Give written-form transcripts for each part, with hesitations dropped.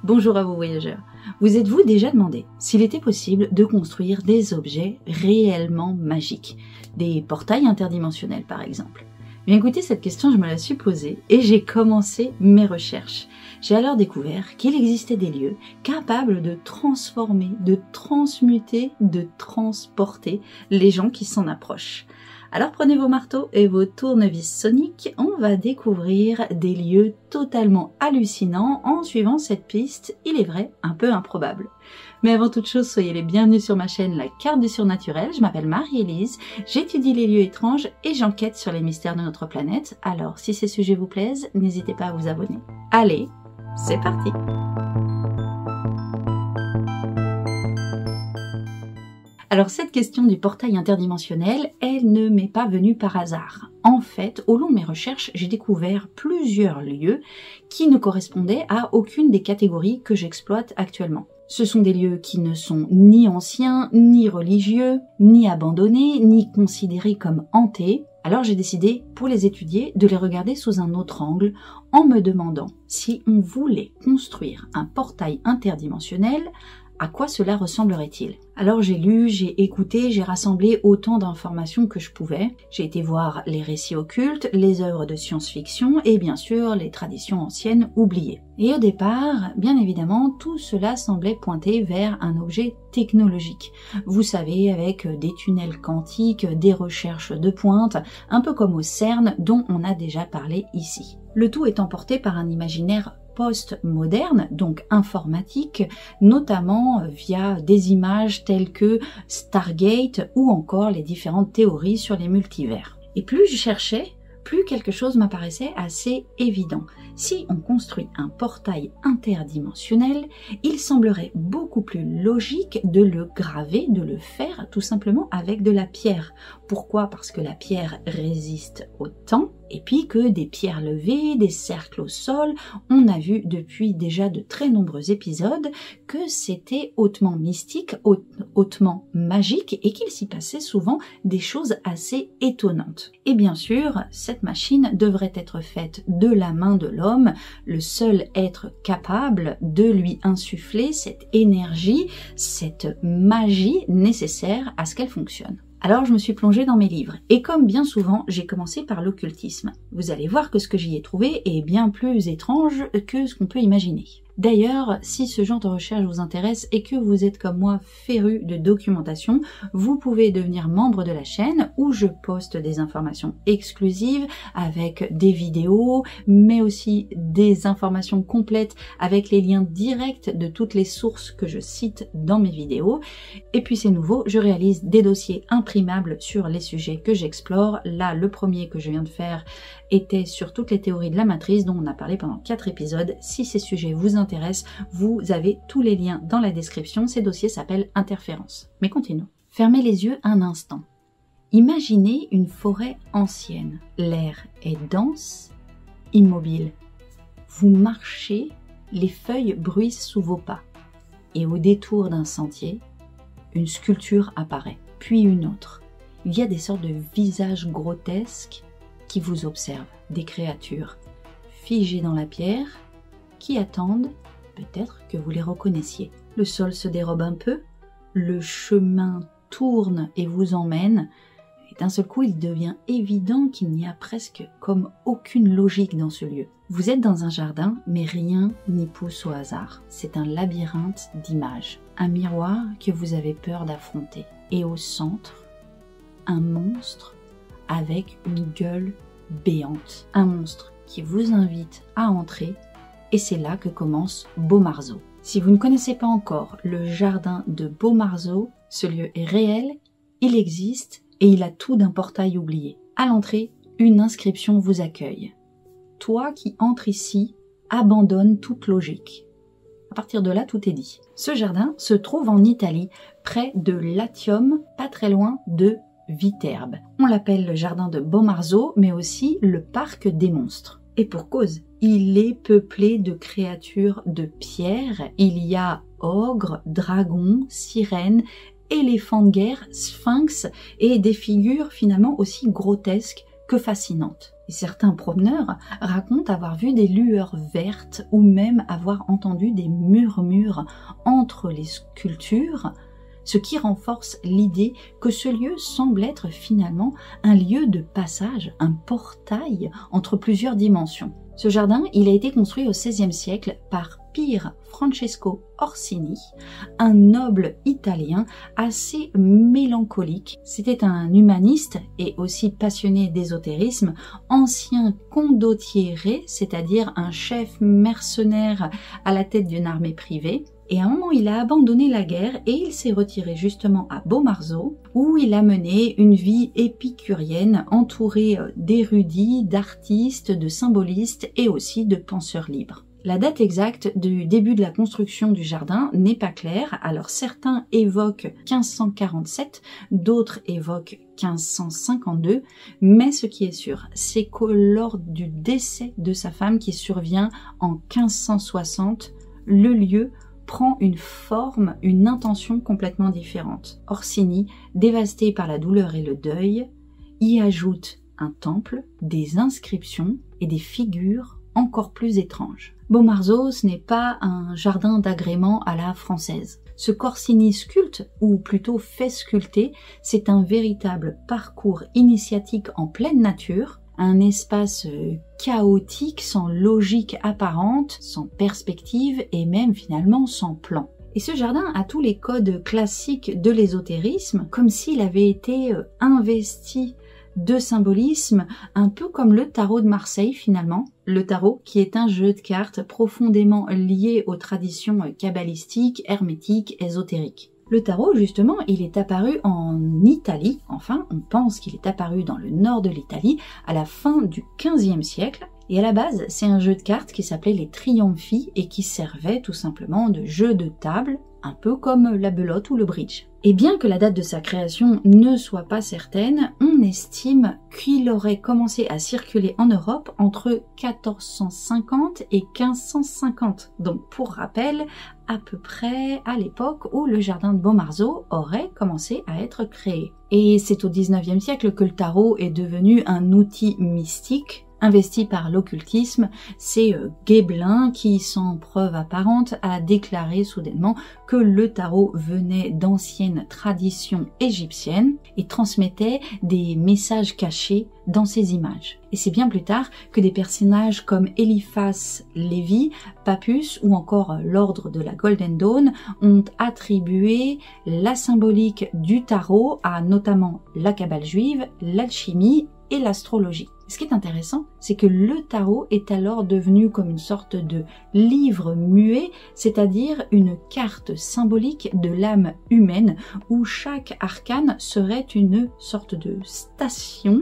Bonjour à vous voyageurs. Vous êtes-vous déjà demandé s'il était possible de construire des objets réellement magiques, des portails interdimensionnels par exemple? Bien écoutez, cette question je me la suis posée et j'ai commencé mes recherches. J'ai alors découvert qu'il existait des lieux capables de transformer, de transmuter, de transporter les gens qui s'en approchent. Alors prenez vos marteaux et vos tournevis soniques, on va découvrir des lieux totalement hallucinants en suivant cette piste, il est vrai, un peu improbable. Mais avant toute chose, soyez les bienvenus sur ma chaîne La Carte du Surnaturel, je m'appelle Marie-Élise, j'étudie les lieux étranges et j'enquête sur les mystères de notre planète, alors si ces sujets vous plaisent, n'hésitez pas à vous abonner. Allez, c'est parti! Alors cette question du portail interdimensionnel, elle ne m'est pas venue par hasard. En fait, au long de mes recherches, j'ai découvert plusieurs lieux qui ne correspondaient à aucune des catégories que j'exploite actuellement. Ce sont des lieux qui ne sont ni anciens, ni religieux, ni abandonnés, ni considérés comme hantés. Alors j'ai décidé, pour les étudier, de les regarder sous un autre angle, en me demandant si on voulait construire un portail interdimensionnel, à quoi cela ressemblerait-il? Alors j'ai lu, j'ai écouté, j'ai rassemblé autant d'informations que je pouvais. J'ai été voir les récits occultes, les œuvres de science-fiction et bien sûr les traditions anciennes oubliées. Et au départ, bien évidemment, tout cela semblait pointer vers un objet technologique. Vous savez, avec des tunnels quantiques, des recherches de pointe, un peu comme au CERN dont on a déjà parlé ici. Le tout est emporté par un imaginaire post-moderne, donc informatique, notamment via des images telles que Stargate ou encore les différentes théories sur les multivers. Et plus je cherchais, plus quelque chose m'apparaissait assez évident. Si on construit un portail interdimensionnel, il semblerait beaucoup plus logique de le graver, de le faire tout simplement avec de la pierre. Pourquoi? Parce que la pierre résiste au temps, et puis que des pierres levées, des cercles au sol, on a vu depuis déjà de très nombreux épisodes que c'était hautement mystique, hautement magique, et qu'il s'y passait souvent des choses assez étonnantes. Et bien sûr, cette machine devrait être faite de la main de l'homme, le seul être capable de lui insuffler cette énergie, cette magie nécessaire à ce qu'elle fonctionne. Alors je me suis plongée dans mes livres, et comme bien souvent, j'ai commencé par l'occultisme. Vous allez voir que ce que j'y ai trouvé est bien plus étrange que ce qu'on peut imaginer. D'ailleurs, si ce genre de recherche vous intéresse et que vous êtes comme moi féru de documentation, vous pouvez devenir membre de la chaîne où je poste des informations exclusives avec des vidéos, mais aussi des informations complètes avec les liens directs de toutes les sources que je cite dans mes vidéos. Et puis c'est nouveau, je réalise des dossiers imprimables sur les sujets que j'explore. Là, le premier que je viens de faire était sur toutes les théories de la matrice dont on a parlé pendant 4 épisodes. Si ces sujets vous intéressent, vous avez tous les liens dans la description. Ces dossiers s'appellent Interférences. Mais continuons. Fermez les yeux un instant. Imaginez une forêt ancienne. L'air est dense, immobile. Vous marchez, les feuilles bruissent sous vos pas. Et au détour d'un sentier, une sculpture apparaît, puis une autre. Il y a des sortes de visages grotesques qui vous observent, des créatures figées dans la pierre, qui attendent peut-être que vous les reconnaissiez. Le sol se dérobe un peu, le chemin tourne et vous emmène, et d'un seul coup il devient évident qu'il n'y a presque comme aucune logique dans ce lieu. Vous êtes dans un jardin, mais rien n'y pousse au hasard. C'est un labyrinthe d'images, un miroir que vous avez peur d'affronter. Et au centre, un monstre avec une gueule béante. Un monstre qui vous invite à entrer, et c'est là que commence Beaumarzeau. Si vous ne connaissez pas encore le jardin de Beaumarzeau, ce lieu est réel, il existe, et il a tout d'un portail oublié. À l'entrée, une inscription vous accueille. Toi qui entres ici, abandonne toute logique. À partir de là, tout est dit. Ce jardin se trouve en Italie, près de Latium, pas très loin de Viterbe. On l'appelle le jardin de Beaumarzeau, mais aussi le parc des monstres. Et pour cause, il est peuplé de créatures de pierre. Il y a ogres, dragons, sirènes, éléphants de guerre, sphinx et des figures finalement aussi grotesques que fascinante. Et certains promeneurs racontent avoir vu des lueurs vertes ou même avoir entendu des murmures entre les sculptures, ce qui renforce l'idée que ce lieu semble être finalement un lieu de passage, un portail entre plusieurs dimensions. Ce jardin, il a été construit au XVIe siècle par Pier Francesco Orsini, un noble italien assez mélancolique. C'était un humaniste et aussi passionné d'ésotérisme, ancien condottiere, c'est-à-dire un chef mercenaire à la tête d'une armée privée. Et à un moment, il a abandonné la guerre et il s'est retiré justement à Bomarzo, où il a mené une vie épicurienne entourée d'érudits, d'artistes, de symbolistes et aussi de penseurs libres. La date exacte du début de la construction du jardin n'est pas claire, alors certains évoquent 1547, d'autres évoquent 1552, mais ce qui est sûr, c'est que lors du décès de sa femme qui survient en 1560, le lieu prend une forme, une intention complètement différente. Orsini, dévasté par la douleur et le deuil, y ajoute un temple, des inscriptions et des figures encore plus étranges. Bomarzo, ce n'est pas un jardin d'agrément à la française. Ce qu'Orsini sculpte, ou plutôt fait sculpter, c'est un véritable parcours initiatique en pleine nature, un espace chaotique, sans logique apparente, sans perspective et même finalement sans plan. Et ce jardin a tous les codes classiques de l'ésotérisme, comme s'il avait été investi de symbolisme, un peu comme le tarot de Marseille finalement. Le tarot qui est un jeu de cartes profondément lié aux traditions kabbalistiques, hermétiques, ésotériques. Le tarot, justement, il est apparu en Italie, enfin, on pense qu'il est apparu dans le nord de l'Italie à la fin du XVe siècle. Et à la base, c'est un jeu de cartes qui s'appelait les triomphie et qui servait tout simplement de jeu de table, un peu comme la belote ou le bridge. Et bien que la date de sa création ne soit pas certaine, on estime qu'il aurait commencé à circuler en Europe entre 1450 et 1550. Donc pour rappel, à peu près à l'époque où le jardin de Bomarzo aurait commencé à être créé. Et c'est au XIXe siècle que le tarot est devenu un outil mystique, investi par l'occultisme. C'est Guébelin qui, sans preuve apparente, a déclaré soudainement que le tarot venait d'anciennes traditions égyptiennes et transmettait des messages cachés dans ses images. Et c'est bien plus tard que des personnages comme Eliphas Lévi, Papus ou encore l'ordre de la Golden Dawn ont attribué la symbolique du tarot à notamment la Kabbale juive, l'alchimie et l'astrologie. Ce qui est intéressant, c'est que le tarot est alors devenu comme une sorte de livre muet, c'est-à-dire une carte symbolique de l'âme humaine où chaque arcane serait une sorte de station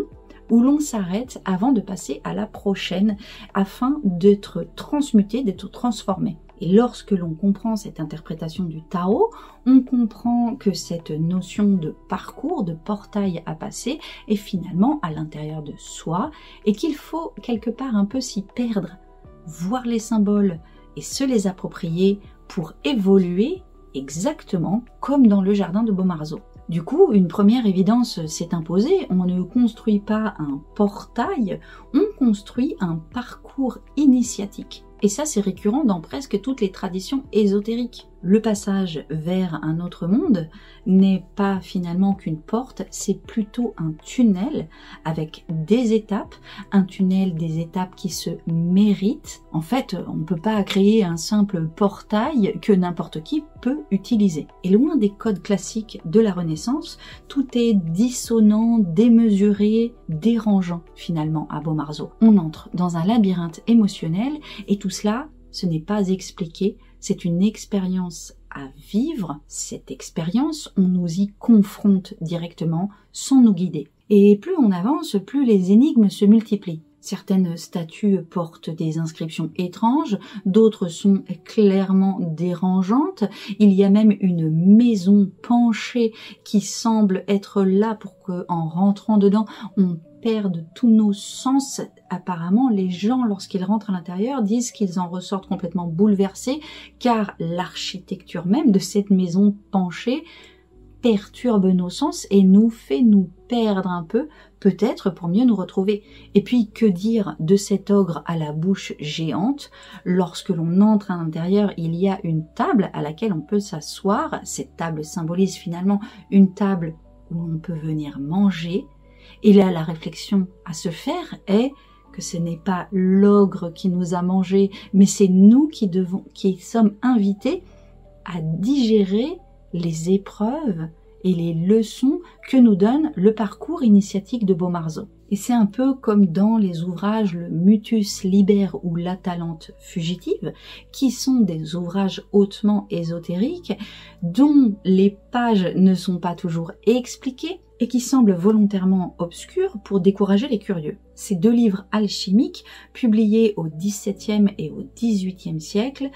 où l'on s'arrête avant de passer à la prochaine afin d'être transmuté, d'être transformé. Et lorsque l'on comprend cette interprétation du tarot, on comprend que cette notion de parcours, de portail à passer est finalement à l'intérieur de soi et qu'il faut quelque part un peu s'y perdre, voir les symboles et se les approprier pour évoluer exactement comme dans le jardin de Bomarzo. Du coup, une première évidence s'est imposée, on ne construit pas un portail, on construit un parcours initiatique. Et ça, c'est récurrent dans presque toutes les traditions ésotériques. Le passage vers un autre monde n'est pas finalement qu'une porte, c'est plutôt un tunnel avec des étapes, un tunnel des étapes qui se méritent. En fait, on ne peut pas créer un simple portail que n'importe qui peut utiliser. Et loin des codes classiques de la Renaissance, tout est dissonant, démesuré, dérangeant finalement à Bomarzo. On entre dans un labyrinthe émotionnel et tout cela, ce n'est pas expliqué, c'est une expérience à vivre. Cette expérience, on nous y confronte directement sans nous guider. Et plus on avance, plus les énigmes se multiplient. Certaines statues portent des inscriptions étranges, d'autres sont clairement dérangeantes. Il y a même une maison penchée qui semble être là pour qu'en rentrant dedans, on perde tous nos sens. Apparemment, les gens, lorsqu'ils rentrent à l'intérieur, disent qu'ils en ressortent complètement bouleversés, car l'architecture même de cette maison penchée perturbe nos sens et nous fait nous perdre un peu, peut-être pour mieux nous retrouver. Et puis, que dire de cet ogre à la bouche géante? Lorsque l'on entre à l'intérieur, il y a une table à laquelle on peut s'asseoir. Cette table symbolise finalement une table où on peut venir manger. Et là, la réflexion à se faire est que ce n'est pas l'ogre qui nous a mangés, mais c'est nous qui sommes invités à digérer les épreuves et les leçons que nous donne le parcours initiatique de Beaumarzeau. Et c'est un peu comme dans les ouvrages le Mutus Liber ou l'Atalante fugitive, qui sont des ouvrages hautement ésotériques, dont les pages ne sont pas toujours expliquées et qui semblent volontairement obscurs pour décourager les curieux. Ces deux livres alchimiques, publiés au XVIIe et au XVIIIe siècle,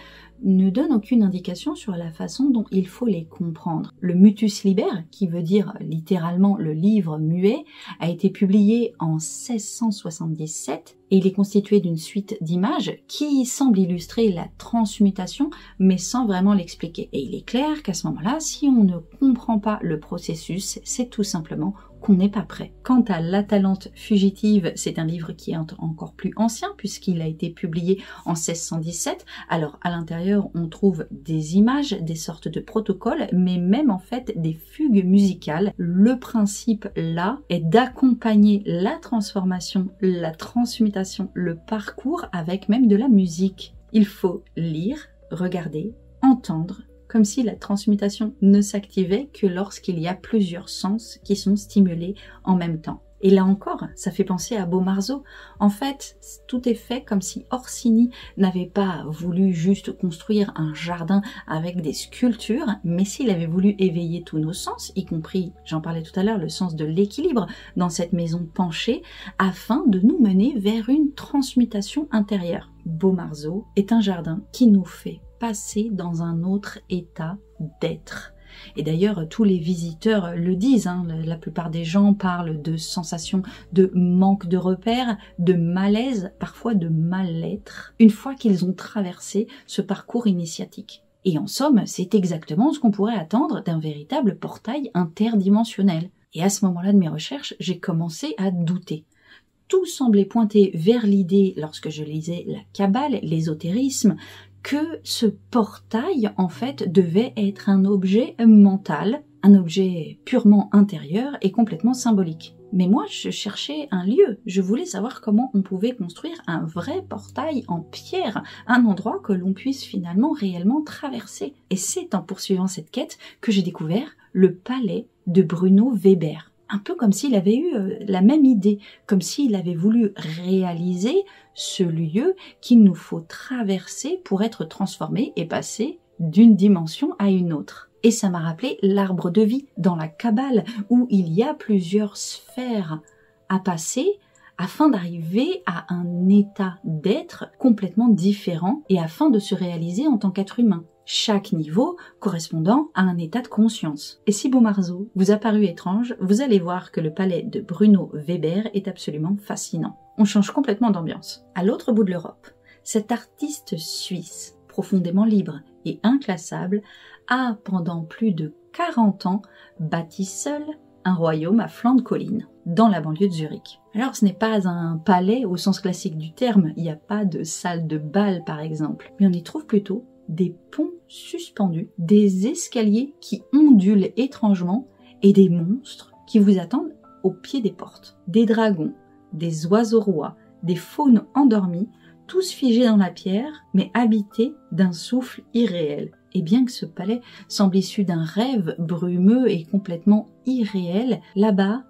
ne donnent aucune indication sur la façon dont il faut les comprendre. Le Mutus Liber, qui veut dire littéralement le livre muet, a été publié en 1677 et il est constitué d'une suite d'images qui semble illustrer la transmutation mais sans vraiment l'expliquer. Et il est clair qu'à ce moment-là, si on ne comprend pas le processus, c'est tout simplement qu'on n'est pas prêt. Quant à l'Atalante fugitive, c'est un livre qui est encore plus ancien puisqu'il a été publié en 1617. Alors à l'intérieur, on trouve des images, des sortes de protocoles, mais même en fait des fugues musicales. Le principe là est d'accompagner la transformation, la transmutation, le parcours avec même de la musique. Il faut lire, regarder, entendre, comme si la transmutation ne s'activait que lorsqu'il y a plusieurs sens qui sont stimulés en même temps. Et là encore, ça fait penser à Beaumarzeau. En fait, tout est fait comme si Orsini n'avait pas voulu juste construire un jardin avec des sculptures, mais s'il avait voulu éveiller tous nos sens, y compris, j'en parlais tout à l'heure, le sens de l'équilibre dans cette maison penchée, afin de nous mener vers une transmutation intérieure. Beaumarzeau est un jardin qui nous fait passer dans un autre état d'être. Et d'ailleurs, tous les visiteurs le disent, la plupart des gens parlent de sensations de manque de repères, de malaise, parfois de mal-être, une fois qu'ils ont traversé ce parcours initiatique. Et en somme, c'est exactement ce qu'on pourrait attendre d'un véritable portail interdimensionnel. Et à ce moment-là de mes recherches, j'ai commencé à douter. Tout semblait pointer vers l'idée, lorsque je lisais la Kabbale, l'ésotérisme, que ce portail, en fait, devait être un objet mental, un objet purement intérieur et complètement symbolique. Mais moi, je cherchais un lieu, je voulais savoir comment on pouvait construire un vrai portail en pierre, un endroit que l'on puisse finalement réellement traverser. Et c'est en poursuivant cette quête que j'ai découvert le palais de Bruno Weber. Un peu comme s'il avait eu la même idée, comme s'il avait voulu réaliser ce lieu qu'il nous faut traverser pour être transformé et passer d'une dimension à une autre. Et ça m'a rappelé l'arbre de vie dans la Kabbale, où il y a plusieurs sphères à passer afin d'arriver à un état d'être complètement différent et afin de se réaliser en tant qu'être humain. Chaque niveau correspondant à un état de conscience. Et si Beaumarzeau vous a paru étrange, vous allez voir que le palais de Bruno Weber est absolument fascinant. On change complètement d'ambiance. À l'autre bout de l'Europe, cet artiste suisse, profondément libre et inclassable, a pendant plus de 40 ans bâti seul un royaume à flanc de colline, dans la banlieue de Zurich. Alors ce n'est pas un palais au sens classique du terme, il n'y a pas de salle de bal par exemple, mais on y trouve plutôt des ponts suspendus, des escaliers qui ondulent étrangement et des monstres qui vous attendent au pied des portes. Des dragons, des oiseaux rois, des faunes endormis, tous figés dans la pierre, mais habités d'un souffle irréel. Et bien que ce palais semble issu d'un rêve brumeux et complètement irréel, là-bas,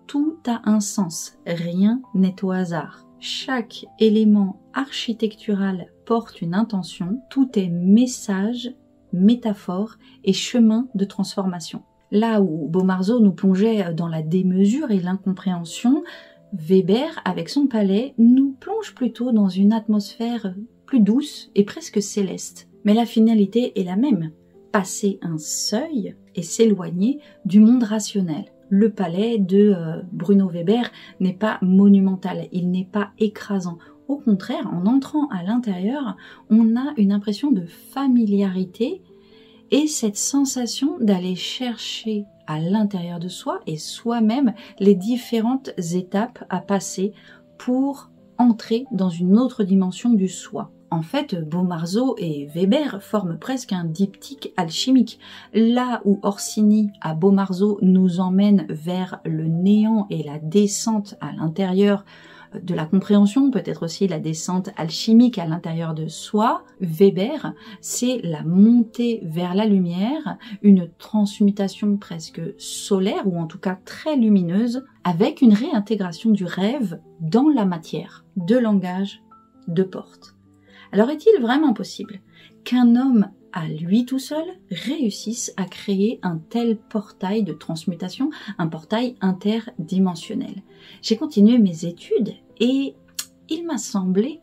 tout a un sens, rien n'est au hasard. Chaque élément architectural porte une intention, tout est message, métaphore et chemin de transformation. Là où Beaumarzeau nous plongeait dans la démesure et l'incompréhension, Weber, avec son palais, nous plonge plutôt dans une atmosphère plus douce et presque céleste. Mais la finalité est la même, passer un seuil et s'éloigner du monde rationnel. Le palais de Bruno Weber n'est pas monumental, il n'est pas écrasant. Au contraire, en entrant à l'intérieur, on a une impression de familiarité et cette sensation d'aller chercher à l'intérieur de soi et soi-même les différentes étapes à passer pour entrer dans une autre dimension du soi. En fait, Beaumarzeau et Weber forment presque un diptyque alchimique. Là où Orsini à Beaumarzeau nous emmène vers le néant et la descente à l'intérieur de la compréhension, peut-être aussi la descente alchimique à l'intérieur de soi, Weber, c'est la montée vers la lumière, une transmutation presque solaire, ou en tout cas très lumineuse, avec une réintégration du rêve dans la matière, de langage, de porte. Alors est-il vraiment possible qu'un homme à lui tout seul réussisse à créer un tel portail de transmutation, un portail interdimensionnel? J'ai continué mes études et il m'a semblé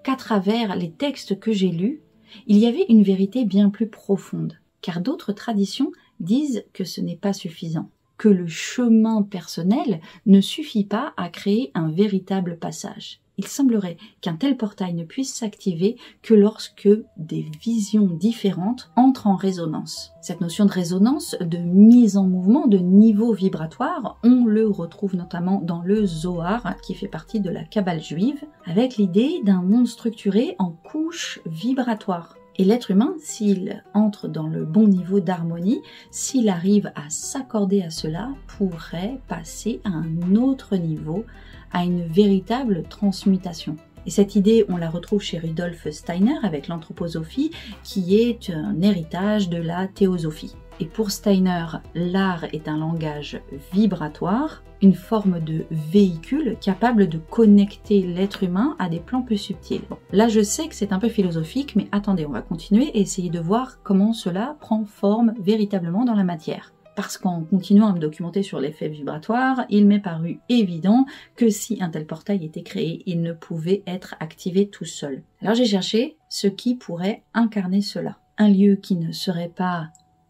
qu'à travers les textes que j'ai lus, il y avait une vérité bien plus profonde, car d'autres traditions disent que ce n'est pas suffisant, que le chemin personnel ne suffit pas à créer un véritable passage. Il semblerait qu'un tel portail ne puisse s'activer que lorsque des visions différentes entrent en résonance. Cette notion de résonance, de mise en mouvement, de niveau vibratoire, on le retrouve notamment dans le Zohar, qui fait partie de la Kabbale juive, avec l'idée d'un monde structuré en couches vibratoires. Et l'être humain, s'il entre dans le bon niveau d'harmonie, s'il arrive à s'accorder à cela, pourrait passer à un autre niveau, à une véritable transmutation. Et cette idée, on la retrouve chez Rudolf Steiner avec l'anthroposophie, qui est un héritage de la théosophie. Et pour Steiner, l'art est un langage vibratoire, une forme de véhicule capable de connecter l'être humain à des plans plus subtils. Bon, là je sais que c'est un peu philosophique, mais attendez, on va continuer et essayer de voir comment cela prend forme véritablement dans la matière. Parce qu'en continuant à me documenter sur l'effet vibratoire, il m'est paru évident que si un tel portail était créé, il ne pouvait être activé tout seul. Alors j'ai cherché ce qui pourrait incarner cela. Un lieu qui ne serait pas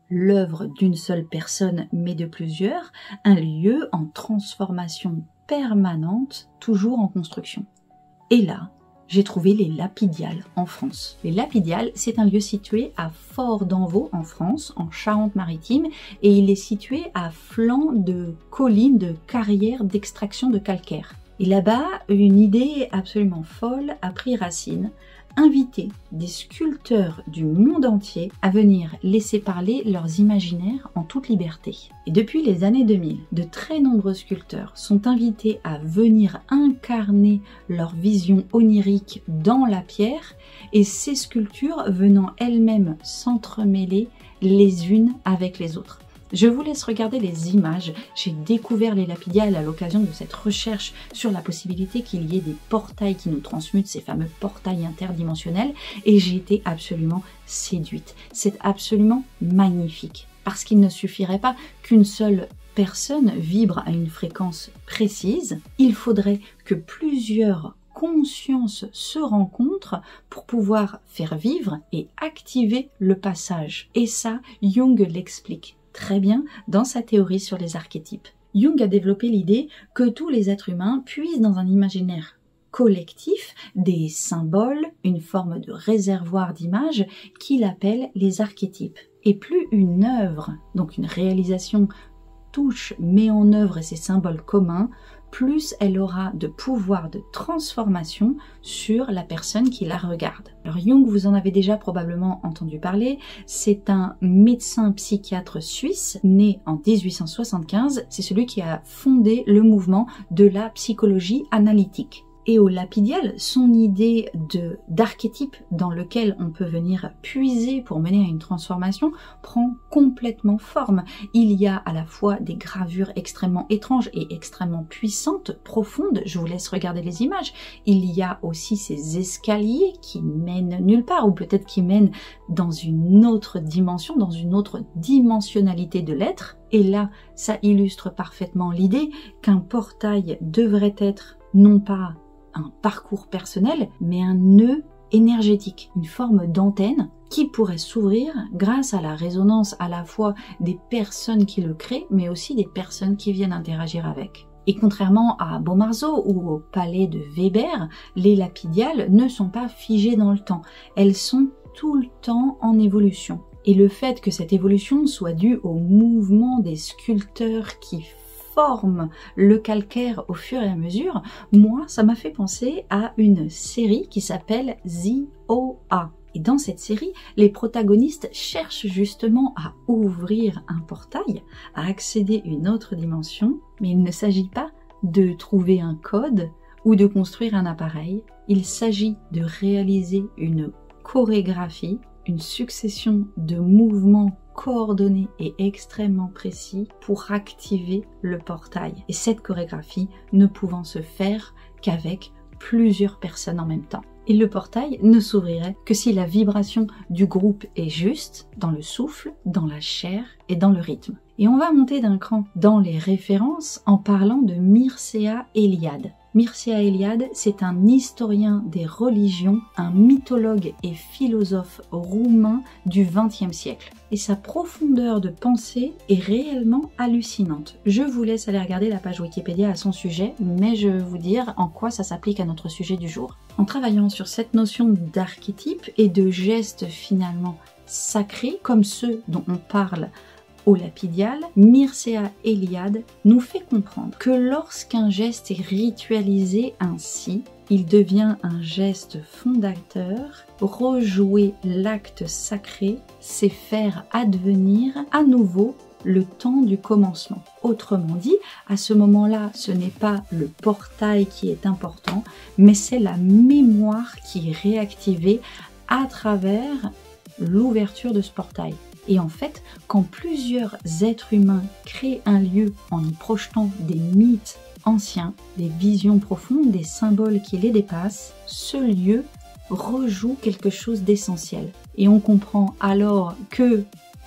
l'œuvre d'une seule personne, mais de plusieurs, un lieu en transformation permanente, toujours en construction. Et là, j'ai trouvé les Lapidiales en France. Les Lapidiales, c'est un lieu situé à Fort-d'Envaux en France, en Charente-Maritime, et il est situé à flanc de collines, de carrières d'extraction de calcaire. Et là-bas, une idée absolument folle a pris racine, inviter des sculpteurs du monde entier à venir laisser parler leurs imaginaires en toute liberté. Et depuis les années 2000, de très nombreux sculpteurs sont invités à venir incarner leur vision onirique dans la pierre, et ces sculptures venant elles-mêmes s'entremêler les unes avec les autres. Je vous laisse regarder les images. J'ai découvert les Lapidiales à l'occasion de cette recherche sur la possibilité qu'il y ait des portails qui nous transmutent, ces fameux portails interdimensionnels, et j'ai été absolument séduite. C'est absolument magnifique, parce qu'il ne suffirait pas qu'une seule personne vibre à une fréquence précise, il faudrait que plusieurs consciences se rencontrent pour pouvoir faire vivre et activer le passage. Et ça, Jung l'explique très bien dans sa théorie sur les archétypes. Jung a développé l'idée que tous les êtres humains puisent dans un imaginaire collectif des symboles, une forme de réservoir d'images qu'il appelle les archétypes. Et plus une œuvre, donc une réalisation, touche, met en œuvre ces symboles communs, plus elle aura de pouvoir de transformation sur la personne qui la regarde. Alors Jung, vous en avez déjà probablement entendu parler, c'est un médecin psychiatre suisse né en 1875, c'est celui qui a fondé le mouvement de la psychologie analytique. Et au Lapidial, son idée d'archétype dans lequel on peut venir puiser pour mener à une transformation prend complètement forme. Il y a à la fois des gravures extrêmement étranges et extrêmement puissantes, profondes, je vous laisse regarder les images. Il y a aussi ces escaliers qui mènent nulle part, ou peut-être qui mènent dans une autre dimension, dans une autre dimensionnalité de l'être. Et là, ça illustre parfaitement l'idée qu'un portail devrait être non pas un parcours personnel, mais un nœud énergétique, une forme d'antenne qui pourrait s'ouvrir grâce à la résonance à la fois des personnes qui le créent, mais aussi des personnes qui viennent interagir avec. Et contrairement à Beaumarzeau ou au palais de Weber, les Lapidiales ne sont pas figées dans le temps, elles sont tout le temps en évolution. Et le fait que cette évolution soit due au mouvement des sculpteurs qui forment le calcaire au fur et à mesure, moi, ça m'a fait penser à une série qui s'appelle The OA. Et dans cette série, les protagonistes cherchent justement à ouvrir un portail, à accéder à une autre dimension, mais il ne s'agit pas de trouver un code ou de construire un appareil, il s'agit de réaliser une chorégraphie, une succession de mouvements coordonnés et extrêmement précis pour activer le portail. Et cette chorégraphie ne pouvant se faire qu'avec plusieurs personnes en même temps. Et le portail ne s'ouvrirait que si la vibration du groupe est juste, dans le souffle, dans la chair et dans le rythme. Et on va monter d'un cran dans les références en parlant de Mircea Eliade. Mircea Eliade, c'est un historien des religions, un mythologue et philosophe roumain du XXe siècle. Et sa profondeur de pensée est réellement hallucinante. Je vous laisse aller regarder la page Wikipédia à son sujet, mais je vais vous dire en quoi ça s'applique à notre sujet du jour. En travaillant sur cette notion d'archétype et de gestes finalement sacrés, comme ceux dont on parle au lapidial, Mircea Eliade nous fait comprendre que lorsqu'un geste est ritualisé ainsi, il devient un geste fondateur. Rejouer l'acte sacré, c'est faire advenir à nouveau le temps du commencement. Autrement dit, à ce moment-là, ce n'est pas le portail qui est important, mais c'est la mémoire qui est réactivée à travers l'ouverture de ce portail. Et en fait, quand plusieurs êtres humains créent un lieu en y projetant des mythes anciens, des visions profondes, des symboles qui les dépassent, ce lieu rejoue quelque chose d'essentiel. Et on comprend alors que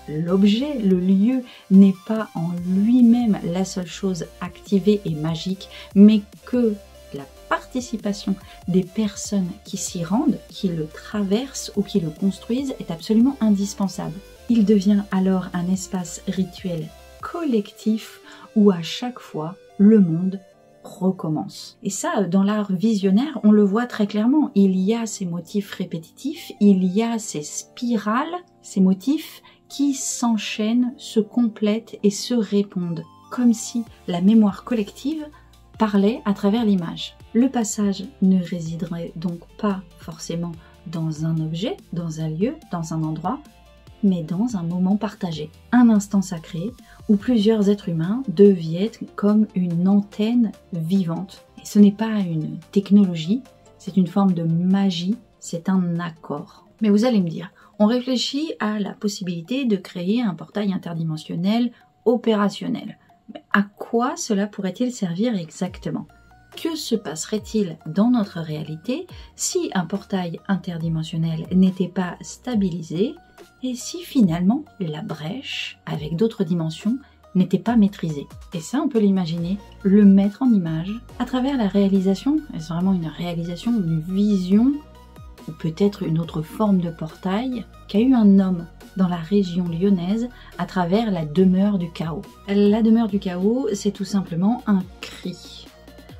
l'objet, le lieu, n'est pas en lui-même la seule chose activée et magique, mais que la participation des personnes qui s'y rendent, qui le traversent ou qui le construisent est absolument indispensable. Il devient alors un espace rituel collectif où à chaque fois le monde recommence. Et ça, dans l'art visionnaire, on le voit très clairement. Il y a ces motifs répétitifs, il y a ces spirales, ces motifs qui s'enchaînent, se complètent et se répondent, comme si la mémoire collective parlait à travers l'image. Le passage ne résiderait donc pas forcément dans un objet, dans un lieu, dans un endroit, mais dans un moment partagé. Un instant sacré où plusieurs êtres humains deviennent comme une antenne vivante. Et ce n'est pas une technologie, c'est une forme de magie, c'est un accord. Mais vous allez me dire, on réfléchit à la possibilité de créer un portail interdimensionnel opérationnel. Mais à quoi cela pourrait-il servir exactement ? Que se passerait-il dans notre réalité si un portail interdimensionnel n'était pas stabilisé et si finalement la brèche avec d'autres dimensions n'était pas maîtrisée? Et ça, on peut l'imaginer, le mettre en image à travers la réalisation. Est-ce vraiment une réalisation, une vision ou peut-être une autre forme de portail qu'a eu un homme dans la région lyonnaise à travers la demeure du chaos? La demeure du chaos, c'est tout simplement un cri.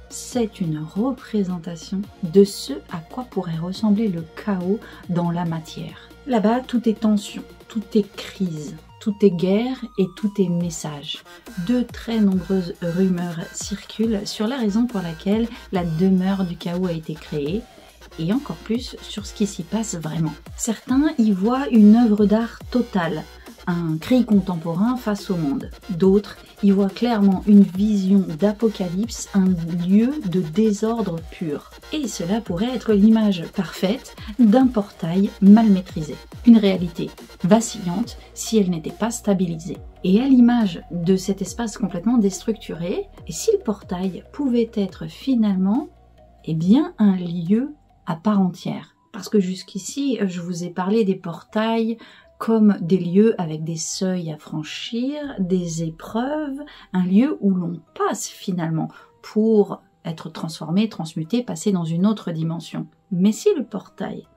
C'est une représentation de ce à quoi pourrait ressembler le chaos dans la matière. Là-bas, tout est tension, tout est crise, tout est guerre et tout est message. De très nombreuses rumeurs circulent sur la raison pour laquelle la demeure du chaos a été créée, et encore plus sur ce qui s'y passe vraiment. Certains y voient une œuvre d'art totale, un cri contemporain face au monde. D'autres y voient clairement une vision d'apocalypse, un lieu de désordre pur. Et cela pourrait être l'image parfaite d'un portail mal maîtrisé. Une réalité vacillante si elle n'était pas stabilisée. Et à l'image de cet espace complètement déstructuré, et si le portail pouvait être finalement, eh bien, un lieu à part entière. Parce que jusqu'ici, je vous ai parlé des portails comme des lieux avec des seuils à franchir, des épreuves, un lieu où l'on passe finalement pour être transformé, transmuté, passer dans une autre dimension. Mais si le portail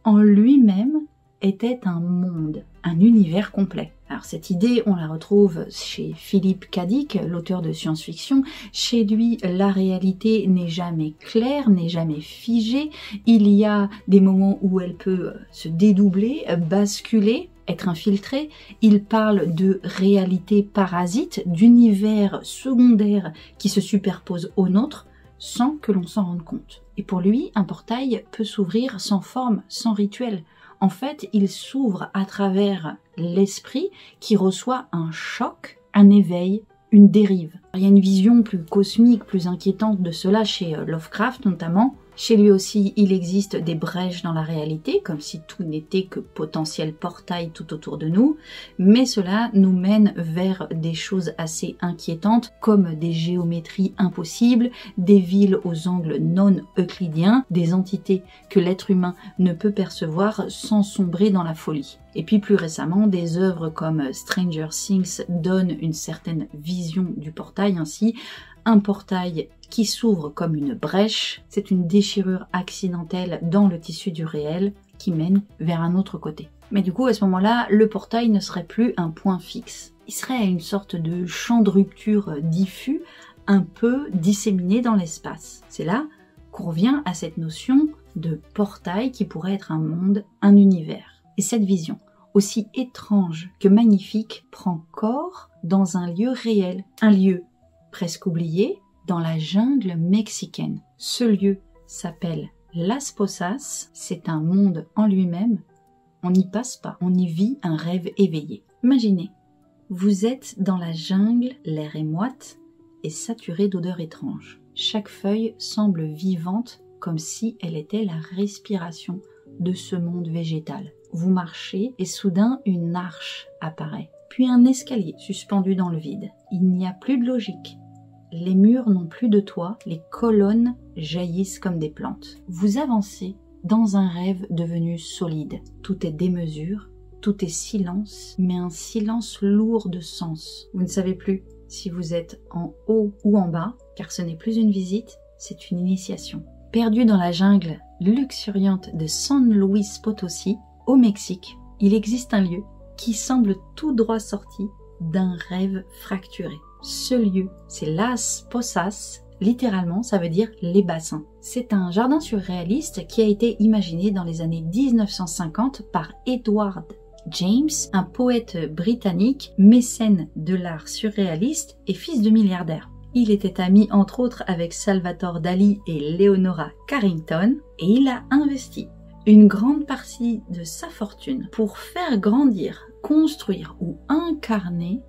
en lui-même était un monde, un univers complet. Alors cette idée, on la retrouve chez Philippe K. Dick, l'auteur de science-fiction. Chez lui, la réalité n'est jamais claire, n'est jamais figée. Il y a des moments où elle peut se dédoubler, basculer, être infiltré, il parle de réalité parasite, d'univers secondaire qui se superpose au nôtre sans que l'on s'en rende compte. Et pour lui, un portail peut s'ouvrir sans forme, sans rituel. En fait, il s'ouvre à travers l'esprit qui reçoit un choc, un éveil, une dérive. Il y a une vision plus cosmique, plus inquiétante de cela chez Lovecraft notamment. Chez lui aussi, il existe des brèches dans la réalité, comme si tout n'était que potentiel portail tout autour de nous, mais cela nous mène vers des choses assez inquiétantes, comme des géométries impossibles, des villes aux angles non euclidiens, des entités que l'être humain ne peut percevoir sans sombrer dans la folie. Et puis plus récemment, des œuvres comme Stranger Things donnent une certaine vision du portail ainsi. Un portail qui s'ouvre comme une brèche, c'est une déchirure accidentelle dans le tissu du réel qui mène vers un autre côté. Mais du coup, à ce moment-là, le portail ne serait plus un point fixe. Il serait une sorte de champ de rupture diffus, un peu disséminé dans l'espace. C'est là qu'on revient à cette notion de portail qui pourrait être un monde, un univers. Et cette vision, aussi étrange que magnifique, prend corps dans un lieu réel, un lieu presque oublié, dans la jungle mexicaine. Ce lieu s'appelle Las Posas, c'est un monde en lui-même, on n'y passe pas, on y vit un rêve éveillé. Imaginez, vous êtes dans la jungle, l'air est moite et saturé d'odeurs étranges. Chaque feuille semble vivante comme si elle était la respiration de ce monde végétal. Vous marchez et soudain une arche apparaît, puis un escalier suspendu dans le vide. Il n'y a plus de logique. Les murs n'ont plus de toit, les colonnes jaillissent comme des plantes. Vous avancez dans un rêve devenu solide. Tout est démesure, tout est silence, mais un silence lourd de sens. Vous ne savez plus si vous êtes en haut ou en bas, car ce n'est plus une visite, c'est une initiation. Perdu dans la jungle luxuriante de San Luis Potosí, au Mexique, il existe un lieu qui semble tout droit sorti d'un rêve fracturé. Ce lieu, c'est Las Posas, littéralement ça veut dire les bassins. C'est un jardin surréaliste qui a été imaginé dans les années 1950 par Edward James, un poète britannique, mécène de l'art surréaliste et fils de milliardaire. Il était ami entre autres avec Salvador Dali et Leonora Carrington et il a investi une grande partie de sa fortune pour faire grandir, construire ou incarner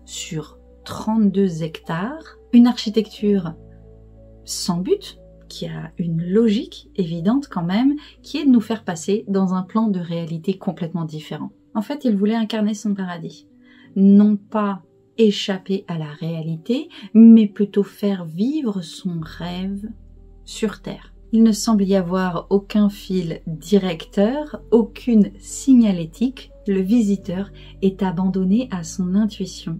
sur 32 hectares une architecture sans but, qui a une logique évidente quand même, qui est de nous faire passer dans un plan de réalité complètement différent. En fait, il voulait incarner son paradis. Non pas échapper à la réalité, mais plutôt faire vivre son rêve sur Terre. Il ne semble y avoir aucun fil directeur, aucune signalétique. Le visiteur est abandonné à son intuition,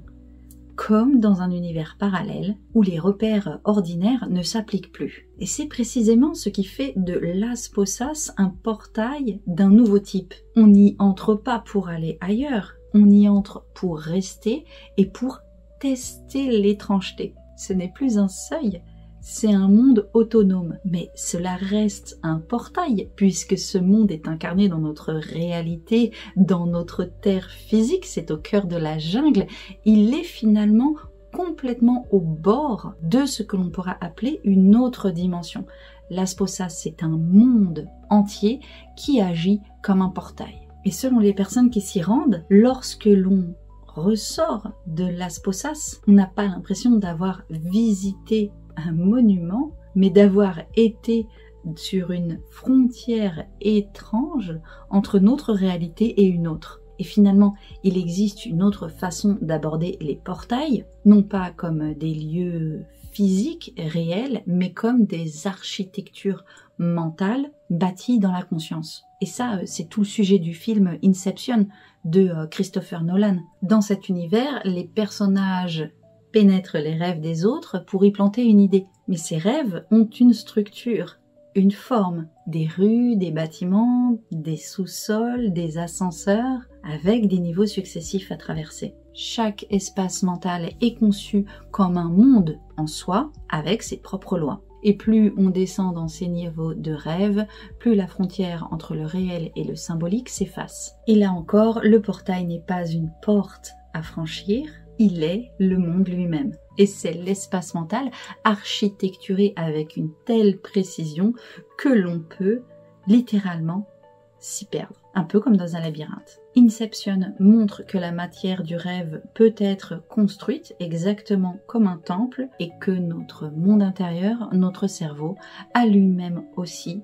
comme dans un univers parallèle où les repères ordinaires ne s'appliquent plus. Et c'est précisément ce qui fait de Las Posas un portail d'un nouveau type. On n'y entre pas pour aller ailleurs, on y entre pour rester et pour tester l'étrangeté. Ce n'est plus un seuil, c'est un monde autonome, mais cela reste un portail, puisque ce monde est incarné dans notre réalité, dans notre terre physique, c'est au cœur de la jungle, il est finalement complètement au bord de ce que l'on pourra appeler une autre dimension. Las Posas, c'est un monde entier qui agit comme un portail. Et selon les personnes qui s'y rendent, lorsque l'on ressort de Las Posas, on n'a pas l'impression d'avoir visité un monument, mais d'avoir été sur une frontière étrange entre notre réalité et une autre. Et finalement, il existe une autre façon d'aborder les portails, non pas comme des lieux physiques, réels, mais comme des architectures mentales bâties dans la conscience. Et ça, c'est tout le sujet du film Inception de Christopher Nolan. Dans cet univers, les personnages pénètrent les rêves des autres pour y planter une idée. Mais ces rêves ont une structure, une forme, des rues, des bâtiments, des sous-sols, des ascenseurs, avec des niveaux successifs à traverser. Chaque espace mental est conçu comme un monde en soi, avec ses propres lois. Et plus on descend dans ces niveaux de rêve, plus la frontière entre le réel et le symbolique s'efface. Et là encore, le portail n'est pas une porte à franchir, il est le monde lui-même. Et c'est l'espace mental architecturé avec une telle précision que l'on peut littéralement s'y perdre, un peu comme dans un labyrinthe. Inception montre que la matière du rêve peut être construite exactement comme un temple et que notre monde intérieur, notre cerveau, a lui-même aussi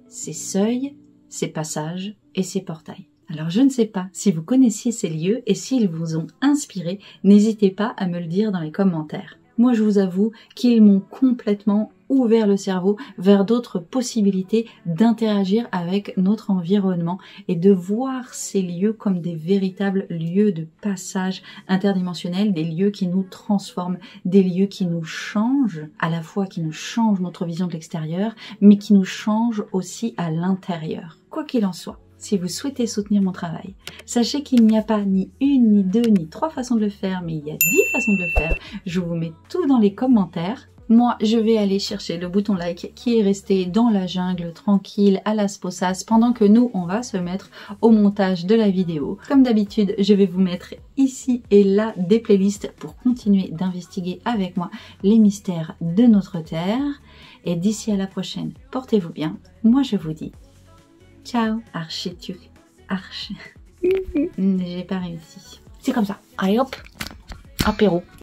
ses seuils, ses passages et ses portails. Alors je ne sais pas si vous connaissiez ces lieux et s'ils vous ont inspiré, n'hésitez pas à me le dire dans les commentaires. Moi je vous avoue qu'ils m'ont complètement ouvert le cerveau vers d'autres possibilités d'interagir avec notre environnement et de voir ces lieux comme des véritables lieux de passage interdimensionnel, des lieux qui nous transforment, des lieux qui nous changent, à la fois qui nous changent notre vision de l'extérieur, mais qui nous changent aussi à l'intérieur. Quoi qu'il en soit, si vous souhaitez soutenir mon travail, sachez qu'il n'y a pas ni une, ni deux, ni trois façons de le faire, mais il y a 10 façons de le faire. Je vous mets tout dans les commentaires. Moi, je vais aller chercher le bouton like qui est resté dans la jungle, tranquille, à las posas, pendant que nous, on va se mettre au montage de la vidéo. Comme d'habitude, je vais vous mettre ici et là des playlists pour continuer d'investiguer avec moi les mystères de notre Terre. Et d'ici à la prochaine, portez-vous bien. Moi, je vous dis ciao, J'ai pas réussi. C'est comme ça. Allez hop, apéro.